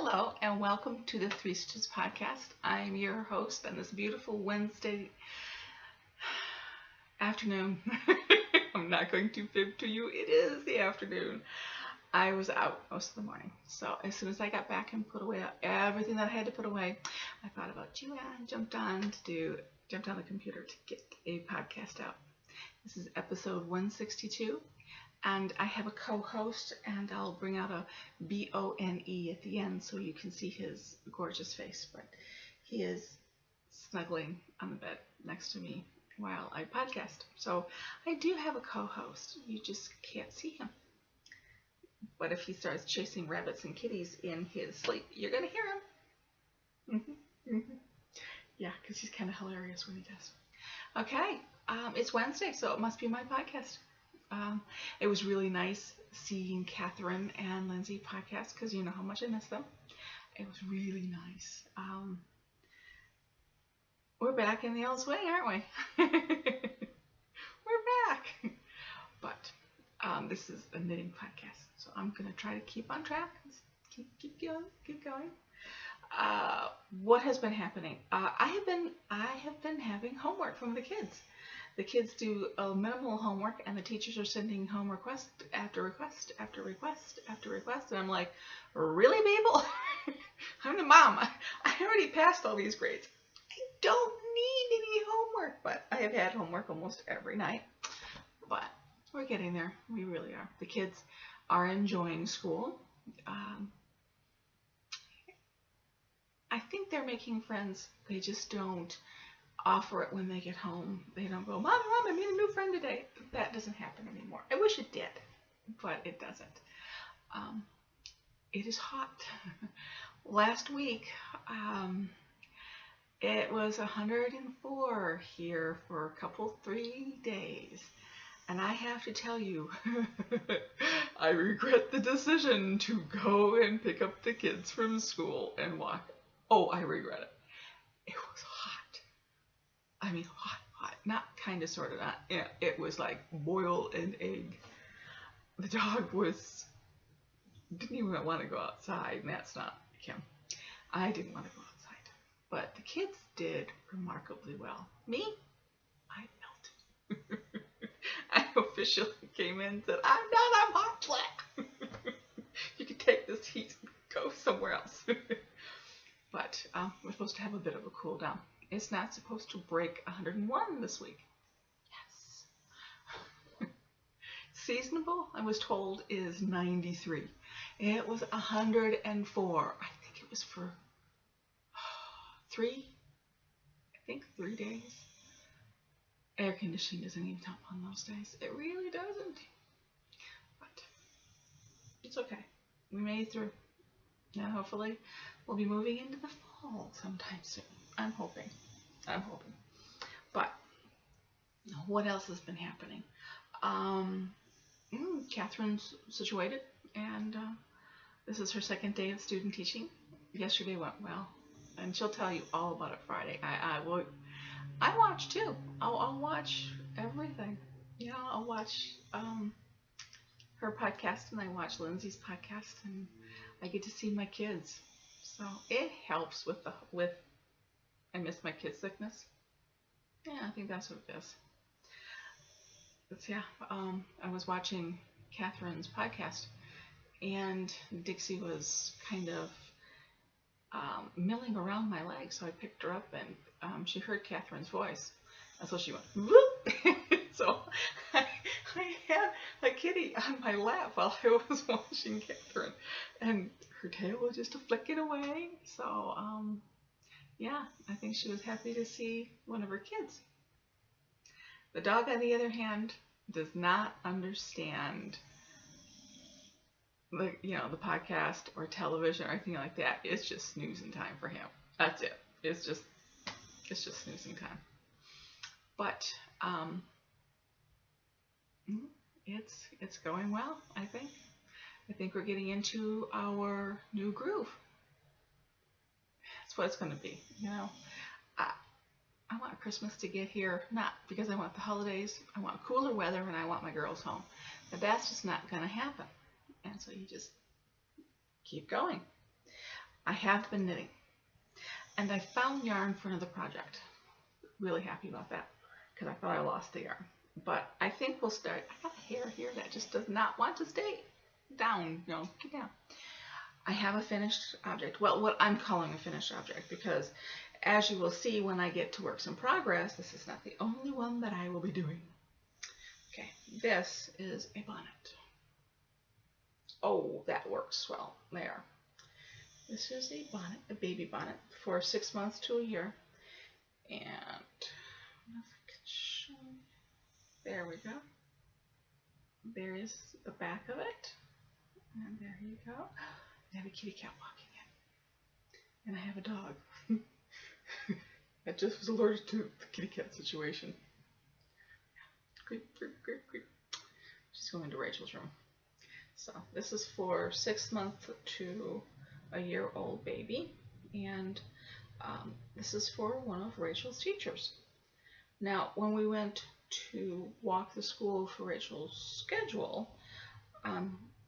Hello and welcome to the Three Stitches podcast. I'm your host on this beautiful Wednesday afternoon. I'm not going to fib to you. It is the afternoon. I was out most of the morning. So as soon as I got back and put away everything that I had to put away, I thought about you and jumped on the computer to get a podcast out. This is episode 162. And I have a co-host, and I'll bring out a Bone at the end so you can see his gorgeous face. But he is snuggling on the bed next to me while I podcast. So I do have a co-host. You just can't see him. But if he starts chasing rabbits and kitties in his sleep, you're going to hear him. Yeah, because he's kind of hilarious when he does. Okay, it's Wednesday, so it must be my podcast. It was really nice seeing Catherine and Lindsay podcast because you know how much I miss them. It was really nice. We're back in the old swing, aren't we? We're back. But this is a knitting podcast, so I'm gonna try to keep on track. Keep going. What has been happening? I have been having homework from the kids. The kids do a minimal homework, and the teachers are sending home request after request after request after request. And I'm like, really, people? I'm the mom. I already passed all these grades. I don't need any homework. But I have had homework almost every night. But we're getting there. We really are. The kids are enjoying school. I think they're making friends. They just don't offer it when they get home. They don't go, Mom, I made a new friend today. That doesn't happen anymore. I wish it did, but it doesn't. It is hot. Last week, it was 104 here for a couple, 3 days. And I have to tell you, I regret the decision to go and pick up the kids from school and walk. Oh, I regret it. It was hot. I mean, hot. Not kind of, sort of, not. Yeah, it was like boil an egg. The dog didn't even want to go outside, and that's not Kim. I didn't want to go outside. But the kids did remarkably well. Me? I melted. I officially came in and said, I'm hot flat. You can take this heat and go somewhere else. But we're supposed to have a bit of a cool down. It's not supposed to break 101 this week. Yes. Seasonable, I was told, is 93. It was 104. I think it was for 3 days. Air conditioning doesn't even help on those days. It really doesn't. But it's okay. We made it through. Now hopefully we'll be moving into the fall sometime soon. I'm hoping. But what else has been happening? Catherine's situated, and this is her second day of student teaching. Yesterday went well, and she'll tell you all about it Friday. I watch too. I'll watch everything. You know, I'll watch her podcast, and I watch Lindsay's podcast, and I get to see my kids. So it helps with I miss my kids' sickness. Yeah, I think that's what it is. But yeah, I was watching Catherine's podcast, and Dixie was kind of milling around my leg, so I picked her up, and she heard Catherine's voice, and so she went, whoop! So I had a kitty on my lap while I was watching Catherine, and her tail was just flicking away. So yeah, I think she was happy to see one of her kids. The dog, on the other hand, does not understand the podcast or television or anything like that. It's just snoozing time for him. That's it. It's just snoozing time. But it's going well, I think. I think we're getting into our new groove. That's what it's going to be, you know. I want Christmas to get here, not because I want the holidays. I want cooler weather, and I want my girls home. But that's just not going to happen. And so you just keep going. I have been knitting, and I found yarn for another project. Really happy about that because I thought I lost the yarn. But I think we'll start. I got a hair here that just does not want to stay down. No, get down. I have a finished object. Well, what I'm calling a finished object, because as you will see when I get to works in progress, this is not the only one that I will be doing. Okay, this is a bonnet. Oh, that works well there. This is a bonnet, a baby bonnet for 6 months to a year. And if I can show you. There we go. There is the back of it. And there you go. I have a kitty cat walking in. And I have a dog. I just was alerted to the kitty cat situation. Creep, creep, creep, creep. She's going to Rachel's room. So this is for 6 month to a year old baby. And this is for one of Rachel's teachers. Now, when we went to walk the school for Rachel's schedule,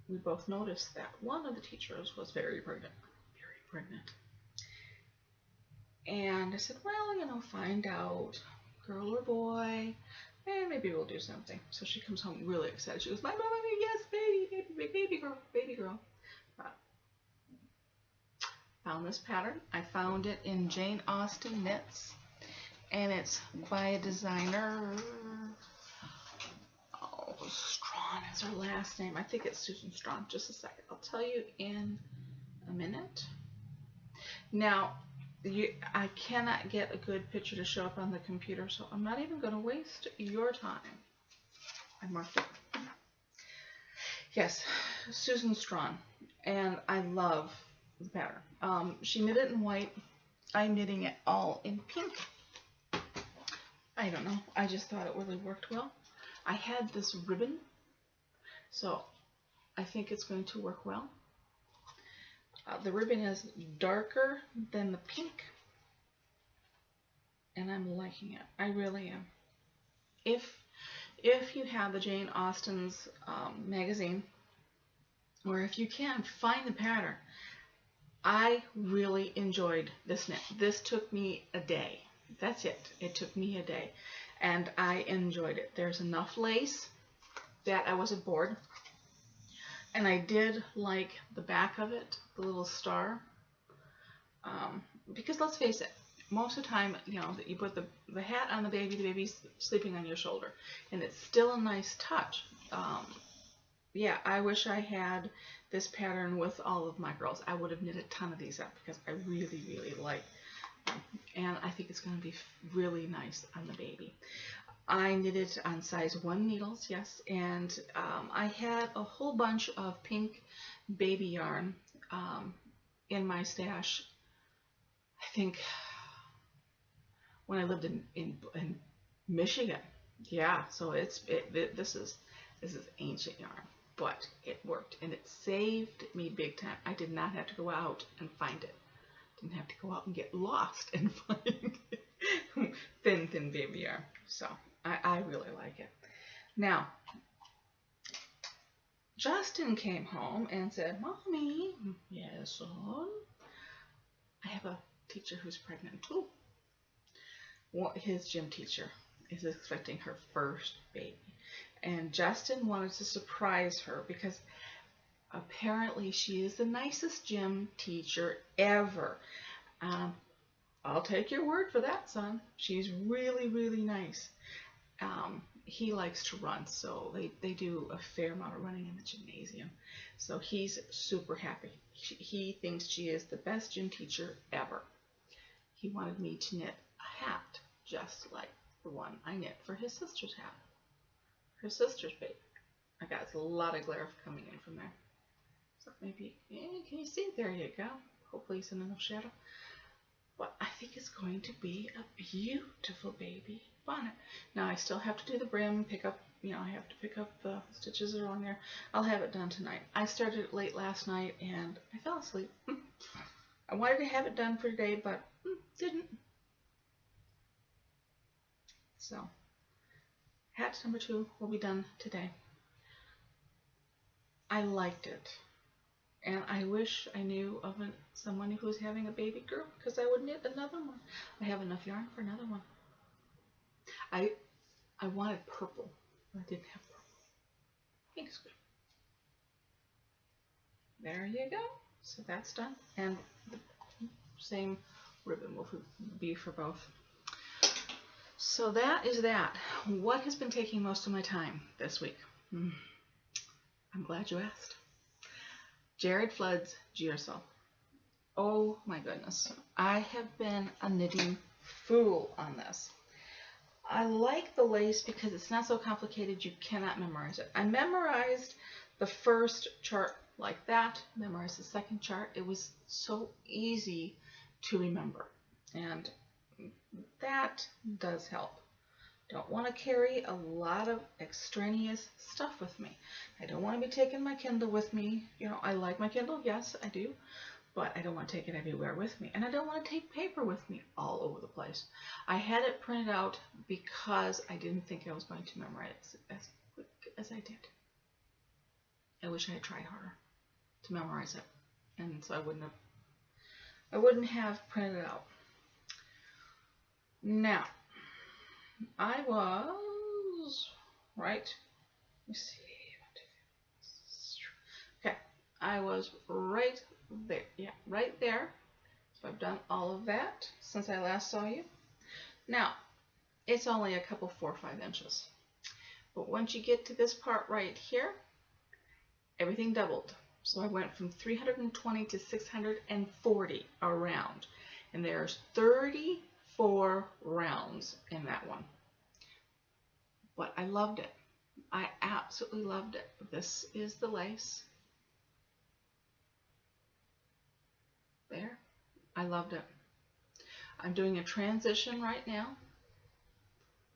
we both noticed that one of the teachers was very pregnant. And I said, well, you know, find out, girl or boy, and maybe we'll do something. So she comes home really excited. She goes, my mom, yes, baby girl. Found this pattern. I found it in Jane Austen Knits, and it's by a designer. Oh, Strawn is her last name. I think it's Susan Strawn. Just a second. I'll tell you in a minute. Now, I cannot get a good picture to show up on the computer, so I'm not even going to waste your time. I marked it. Yes, Susan Strawn, and I love the pattern. She knit it in white. I'm knitting it all in pink. I don't know. I just thought it really worked well. I had this ribbon, so I think it's going to work well. The ribbon is darker than the pink, and I'm liking it. I really am. If you have the Jane Austen's magazine, or if you can, find the pattern. I really enjoyed this knit. This took me a day. That's it. It took me a day, and I enjoyed it. There's enough lace that I wasn't bored. And I did like the back of it, the little star, because let's face it, most of the time, you know, that you put the hat on the baby's sleeping on your shoulder, and it's still a nice touch. Yeah, I wish I had this pattern with all of my girls. I would have knit a ton of these up because I really, really like them, and I think it's going to be really nice on the baby. I knitted on size 1 needles, yes, and I had a whole bunch of pink baby yarn in my stash. I think when I lived in Michigan, yeah. So this is ancient yarn, but it worked and it saved me big time. I did not have to go out and find it. Didn't have to go out and get lost and find thin baby yarn. So I really like it. Now, Justin came home and said, Mommy, yes, son, I have a teacher who's pregnant too. Well, his gym teacher is expecting her first baby. And Justin wanted to surprise her because apparently she is the nicest gym teacher ever. I'll take your word for that, son. She's really, really nice. He likes to run, so they do a fair amount of running in the gymnasium. So he's super happy. He thinks she is the best gym teacher ever. He wanted me to knit a hat just like the one I knit for his sister's hat. Her sister's baby. I got a lot of glare coming in from there. So maybe, can you see it? There you go. Hopefully it's in enough shadow. But I think it's going to be a beautiful baby bonnet. Now I still have to do the brim, pick up, I have to pick up the stitches that are on there. I'll have it done tonight. I started it late last night and I fell asleep. I wanted to have it done for today, but didn't. So, hat number 2 will be done today. I liked it. And I wish I knew of someone who's having a baby girl, because I would knit another one. I have enough yarn for another one. I wanted purple, but I didn't have purple. Pink's good. There you go. So that's done. And the same ribbon will be for both. So that is that. What has been taking most of my time this week? I'm glad you asked. Jared Flood's Gearsaw. Oh my goodness. I have been a knitting fool on this. I like the lace because it's not so complicated you cannot memorize it. I memorized the first chart like that, memorized the second chart. It was so easy to remember, and that does help. Don't want to carry a lot of extraneous stuff with me. I don't want to be taking my Kindle with me. You know, I like my Kindle, yes, I do, but I don't want to take it everywhere with me. And I don't want to take paper with me all over the place. I had it printed out because I didn't think I was going to memorize it as quick as I did. I wish I had tried harder to memorize it, and so I wouldn't have printed it out. Now, I was right. Let me see. Okay, I was right there. Yeah, right there. So I've done all of that since I last saw you. Now, it's only a couple 4 or 5 inches. But once you get to this part right here, everything doubled. So I went from 320 to 640 around. And there's 34 rounds in that one. But I loved it. I absolutely loved it. This is the lace. There. I loved it. I'm doing a transition right now.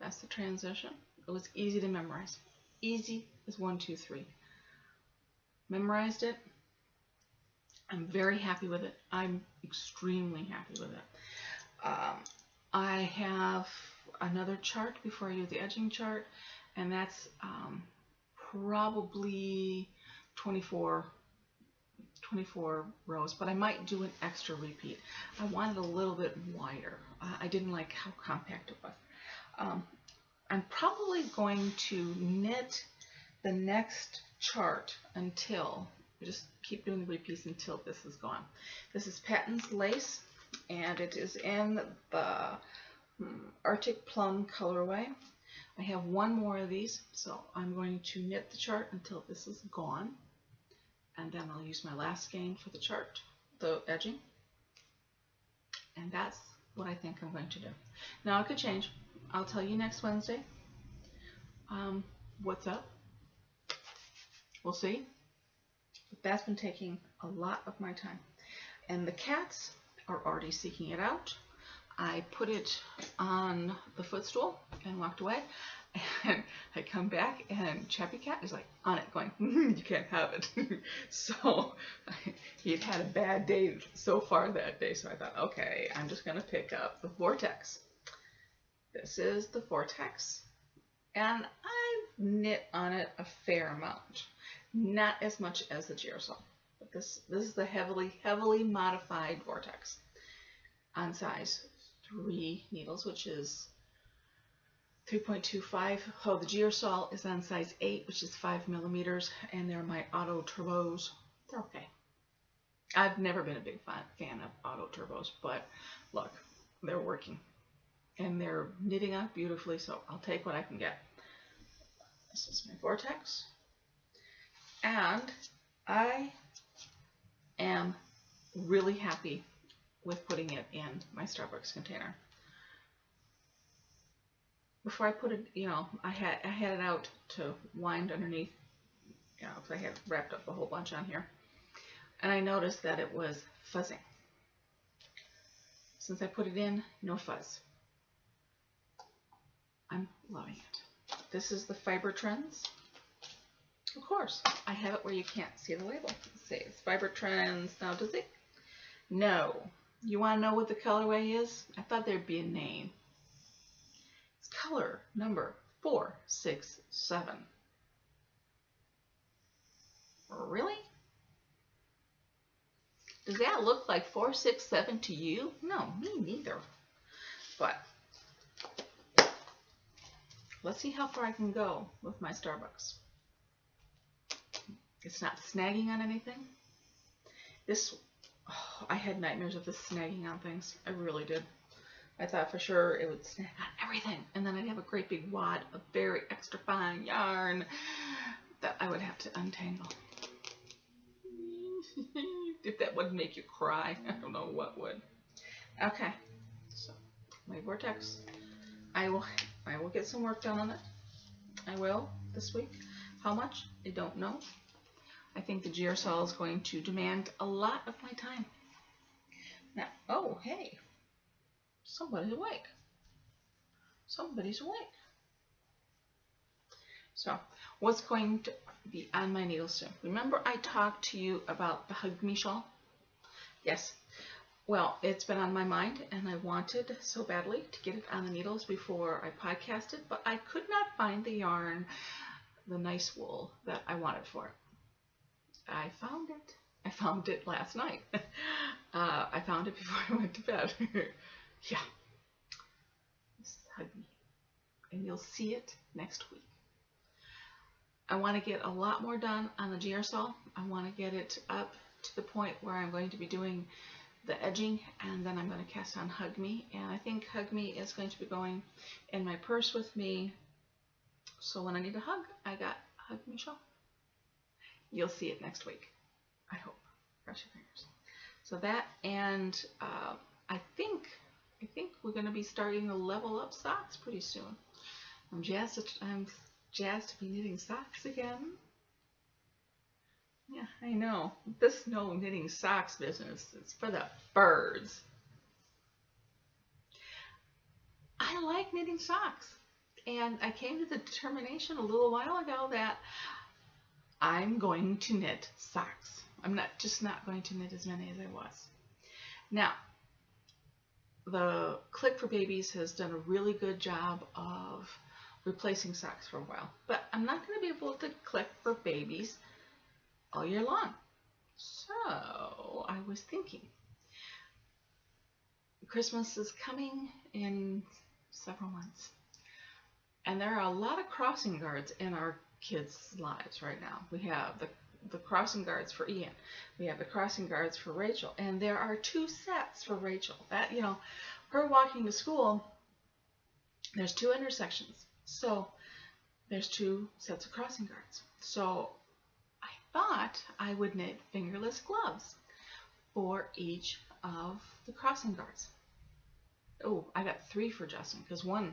That's the transition. It was easy to memorize. Easy as 1, 2, 3. Memorized it. I'm very happy with it. I'm extremely happy with it. I have another chart before I do the edging chart, and that's probably 24 rows, but I might do an extra repeat. I wanted a little bit wider. I didn't like how compact it was. I'm probably going to knit the next chart until, just keep doing the repeats until this is gone. This is Patton's Lace, and it is in the Arctic Plum colorway. I have one more of these, so I'm going to knit the chart until this is gone, and then I'll use my last skein for the chart, the edging, and that's what I think I'm going to do. Now it could change. I'll tell you next Wednesday what's up. We'll see. But that's been taking a lot of my time. And the cats are already seeking it out. I put it on the footstool and walked away. And I come back and Chappy Cat is like on it going, you can't have it. So he'd had a bad day so far that day. So I thought, okay, I'm just going to pick up the Vortex. This is the Vortex. And I've knit on it a fair amount. Not as much as the Gearsaw. But this is the heavily modified Vortex on size 3 needles, which is 3.25. Oh, the Gearsaw is on size 8, which is 5 millimeters, and they're my Auto Turbos. They're okay. I've never been a big fan of Auto Turbos, but look, they're working. And they're knitting up beautifully, so I'll take what I can get. This is my Vortex. And I am really happy with putting it in my Starbucks container. Before I put it, you know, I had it out to wind underneath, you know, because I had wrapped up a whole bunch on here. And I noticed that it was fuzzing. Since I put it in, no fuzz. I'm loving it. This is the Fiber Trends. Of course, I have it where you can't see the label. It says Fiber Trends. Now, does it? No. You want to know what the colorway is? I thought there'd be a name. It's color number 467. Really? Does that look like 467 to you? No, me neither. But let's see how far I can go with my Starbucks. It's not snagging on anything. I had nightmares of this snagging on things. I really did. I thought for sure it would snag on everything. And then I'd have a great big wad of very extra fine yarn that I would have to untangle. If that wouldn't make you cry, I don't know what would. Okay, so my vortex. I will get some work done on it. I will this week. How much? I don't know. I think the Gersol is going to demand a lot of my time. Now, oh, hey, somebody's awake. Somebody's awake. So, what's going to be on my needles soon? Remember I talked to you about the Hug Me shawl? Yes. Well, it's been on my mind, and I wanted so badly to get it on the needles before I podcasted, but I could not find the yarn, the nice wool that I wanted for it. I found it. I found it last night. I found it before I went to bed. Yeah. This is Hug Me. And you'll see it next week. I want to get a lot more done on the Gersol. I want to get it up to the point where I'm going to be doing the edging, and then I'm going to cast on Hug Me. And I think Hug Me is going to be going in my purse with me. So when I need a hug, I got Hug Me shawl. You'll see it next week, I hope. Cross your fingers. So that, and I think we're going to be starting the Level Up socks pretty soon. I'm jazzed to be knitting socks again. Yeah, I know. This no knitting socks business is for the birds. I like knitting socks, and I came to the determination a little while ago that I'm going to knit socks. I'm just not going to knit as many as I was. Now, the Click for Babies has done a really good job of replacing socks for a while, but I'm not going to be able to Click for Babies all year long. So I was thinking, Christmas is coming in several months, and there are a lot of crossing guards in our kids' lives right now. We have the crossing guards for Ian. We have the crossing guards for Rachel, and there are 2 sets for Rachel. That, you know, her walking to school, there's 2 intersections, so there's 2 sets of crossing guards. So I thought I would knit fingerless gloves for each of the crossing guards. Oh, I got 3 for Justin because 1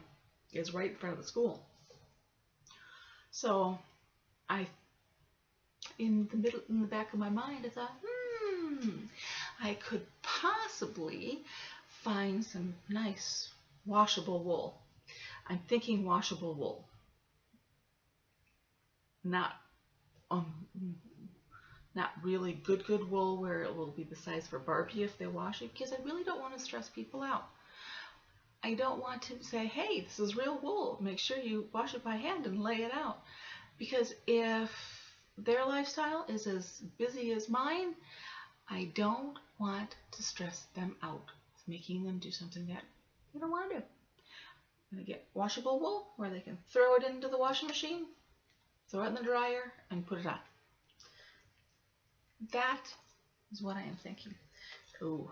is right in front of the school. So in the back of my mind, I thought, I could possibly find some nice washable wool. I'm thinking washable wool, not really good wool where it will be the size for Barbie if they wash it, because I really don't want to stress people out. I don't want to say, hey, this is real wool. Make sure you wash it by hand and lay it out. Because if their lifestyle is as busy as mine, I don't want to stress them out with making them do something that they don't want to do. I'm going to get washable wool where they can throw it into the washing machine, throw it in the dryer, and put it on. That is what I am thinking. Oh,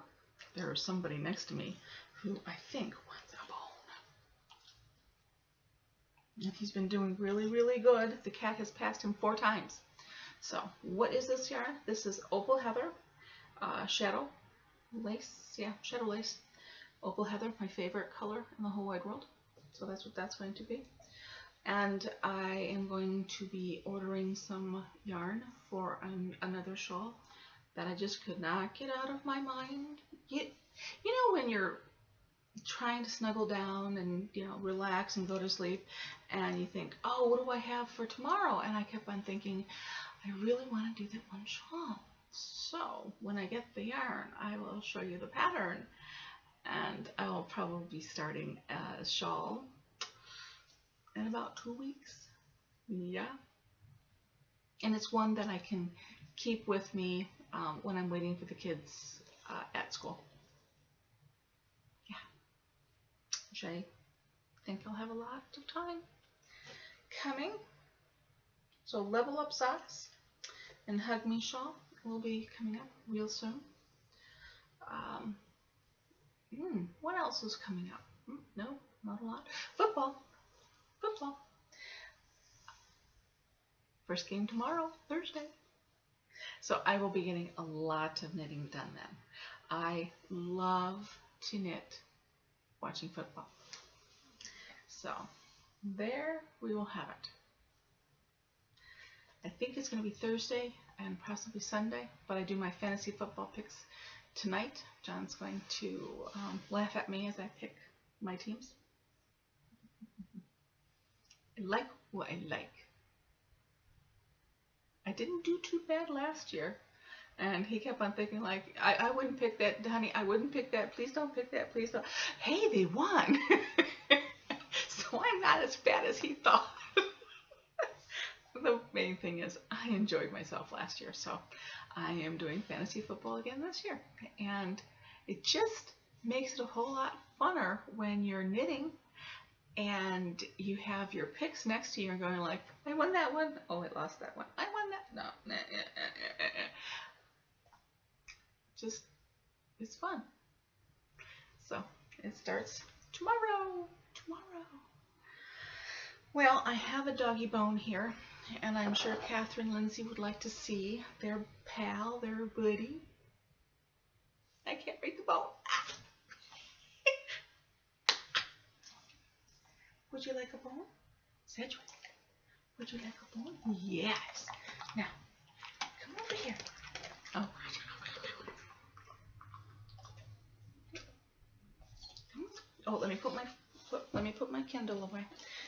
there is somebody next to me who I think wants a bone. And he's been doing really, really good. The cat has passed him 4 times. So, what is this yarn? This is Opal Heather, Shadow Lace. Yeah, Shadow Lace. Opal Heather, my favorite color in the whole wide world. So that's what that's going to be. And I am going to be ordering some yarn for another shawl that I just could not get out of my mind. You know when you're trying to snuggle down and, you know, relax and go to sleep, and you think, oh, what do I have for tomorrow? And I kept on thinking, I really want to do that one shawl. So when I get the yarn, I will show you the pattern, and I will probably be starting a shawl in about 2 weeks. Yeah. And it's one that I can keep with me when I'm waiting for the kids at school. Yeah, which I think I'll have a lot of time coming. So Level Up Socks and Hug Me Shawl will be coming up real soon. What else is coming up? No, not a lot. Football. First game tomorrow, Thursday. So I will be getting a lot of knitting done then. I love to knit watching football. So there we will have it. I think it's going to be Thursday and possibly Sunday, but I do my fantasy football picks tonight. John's going to laugh at me as I pick my teams. I like what I like. I didn't do too bad last year, and he kept on thinking like, I wouldn't pick that, honey, I wouldn't pick that, please don't pick that, please don't. Hey, they won. So I'm not as bad as he thought. The main thing is I enjoyed myself last year, so I am doing fantasy football again this year, and it just makes it a whole lot funner when you're knitting and you have your picks next to you and going like, I won that one, oh I lost that one, I won that, no, just, it's fun. So it starts tomorrow. Well, I have a doggy bone here, and I'm sure Catherine Lindsay would like to see their pal, their buddy. I can't read the bone. Would you like a bone? Sedgwick, would you like a bone? Yes. Now, come over here. Oh. Oh, let me put my Kindle away.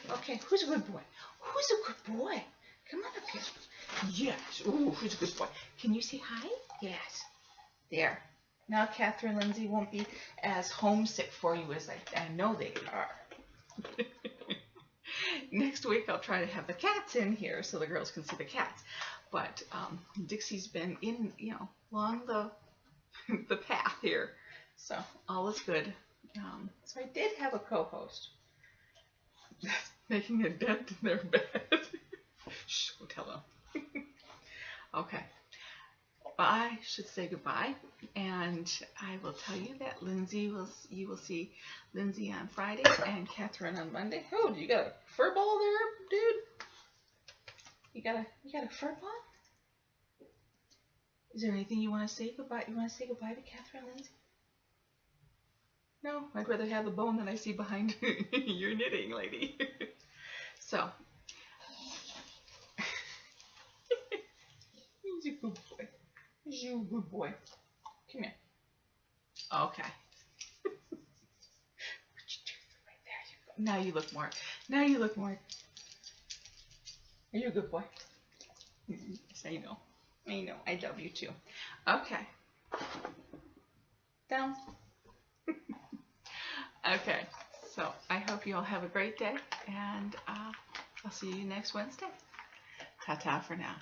Okay, who's a good boy? Who's a good boy? Come on up here. Yes. Ooh, who's a good boy? Can you say hi? Yes. There. Now Catherine Lindsay won't be as homesick for you as I know they are. Next week I'll try to have the cats in here so the girls can see the cats. But Dixie's been in, along the path here, so all is good. So I did have a co-host that's making a dent in their bed. Shh, don't tell them. Okay. I should say goodbye, and I will tell you that you will see Lindsay on Friday and Catherine on Monday. Oh, you got a fur ball there, dude? You got a fur ball? Is there anything you want to say goodbye? You want to say goodbye to Catherine Lindsay? No, I'd rather have the bone that I see behind your knitting, lady. So, he's a good boy. He's a good boy. Come here. Okay. Right there you go. Now you look more. Are you a good boy? Yes, I know. I love you too. Okay. Down. Okay, so I hope you all have a great day, and I'll see you next Wednesday. Ta-ta for now.